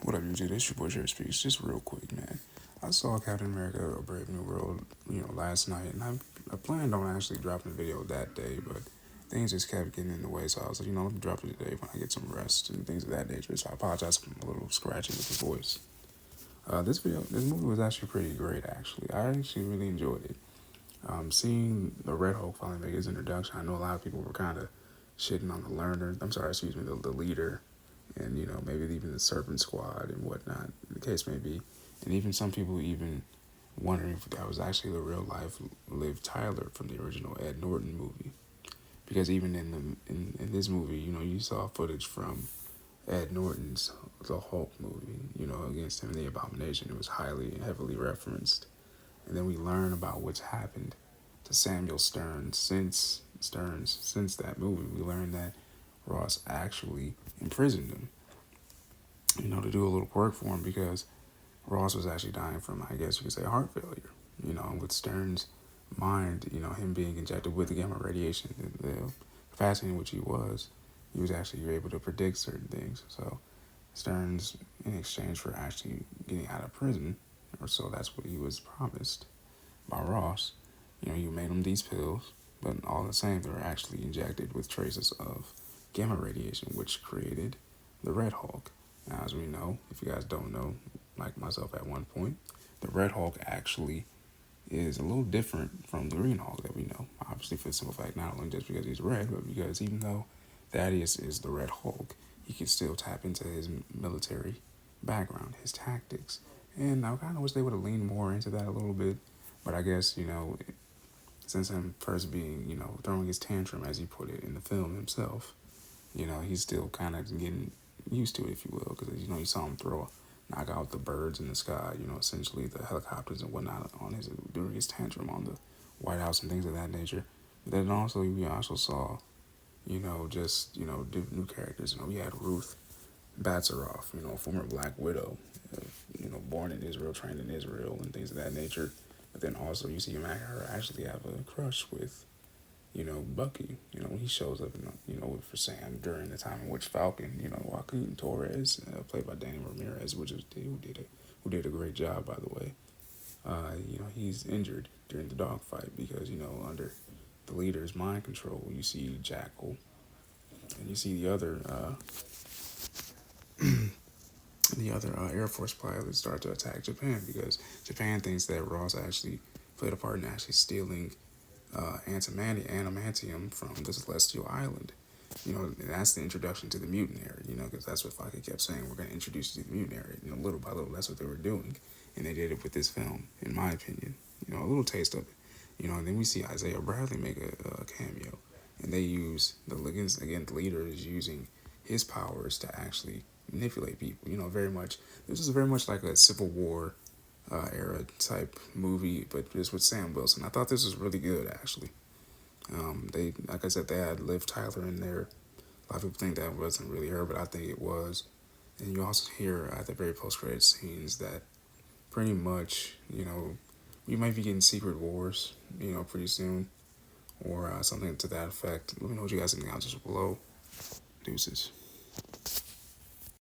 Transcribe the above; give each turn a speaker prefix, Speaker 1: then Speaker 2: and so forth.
Speaker 1: What up, YouTube? It's your boy Jerry Speaks. Just real quick, man. I saw Captain America: A Brave New World, last night, and I planned on actually dropping a video that day, but things just kept getting in the way. So I was like, let me drop it today when I get some rest and things of that nature. So I apologize for a little scratching with the voice. This movie was actually pretty great. Actually, I actually really enjoyed it. Seeing the Red Hulk finally make his introduction, I know a lot of people were kind of shitting on the learner. I'm sorry, excuse me, the leader, and maybe even the Serpent Squad and whatnot. The case may be, and even some people even wondering if that was actually the real life Liv Tyler from the original Ed Norton movie, because even in this movie, you saw footage from Ed Norton's The Hulk movie, against him and the Abomination. It was highly and heavily referenced. And then we learn about what's happened to Samuel Stearns since that movie. We learned that Ross actually imprisoned him, to do a little work for him, because Ross was actually dying from, I guess you could say, heart failure. With Stearns' mind, him being injected with the gamma radiation, the capacity in which he was actually able to predict certain things. So Stearns, in exchange for actually getting out of prison, or so that's what he was promised by Ross, you made him these pills, but all the same, they were actually injected with traces of gamma radiation, which created the Red Hulk. Now, as we know, if you guys don't know, like myself at one point, the Red Hulk actually is a little different from the Green Hulk that we know. Obviously, for the simple fact, not only just because he's red, but because even though Thaddeus is the Red Hulk, he can still tap into his military background, his tactics. And I kind of wish they would have leaned more into that a little bit. But I guess, since him first being, throwing his tantrum, as he put it in the film himself, he's still kind of getting used to it, if you will. Because, you saw him knock out the birds in the sky, essentially the helicopters and whatnot during his tantrum on the White House and things of that nature. But then also, we also saw, new characters. We had Ruth Batsaroff, former Black Widow, born in Israel, trained in Israel, and things of that nature. But then also you see her actually have a crush with, Bucky, when he shows up, for Sam during the time in which Falcon, Joaquin Torres, played by Danny Ramirez, who did a great job, by the way. He's injured during the dogfight because, under the leader's mind control, you see Jackal, and you see the other Air Force pilots start to attack Japan, because Japan thinks that Ross actually played a part in actually stealing adamantium from the Celestial Island. And that's the introduction to the mutant era, because that's what Faki kept saying. We're going to introduce you to the mutant era. Little by little, that's what they were doing. And they did it with this film, in my opinion. A little taste of it. And then we see Isaiah Bradley make a cameo. And they use, the leader is using his powers to actually manipulate people. This is very much like a Civil War era type movie, but just with Sam Wilson. I thought this was really good, actually. Like I said, they had Liv Tyler in there. A lot of people think that wasn't really her, but I think it was. And you also hear at the very post-credit scenes that pretty much, we might be getting Secret Wars, pretty soon, or something to that effect. Let me know what you guys think in the comments below. Deuces.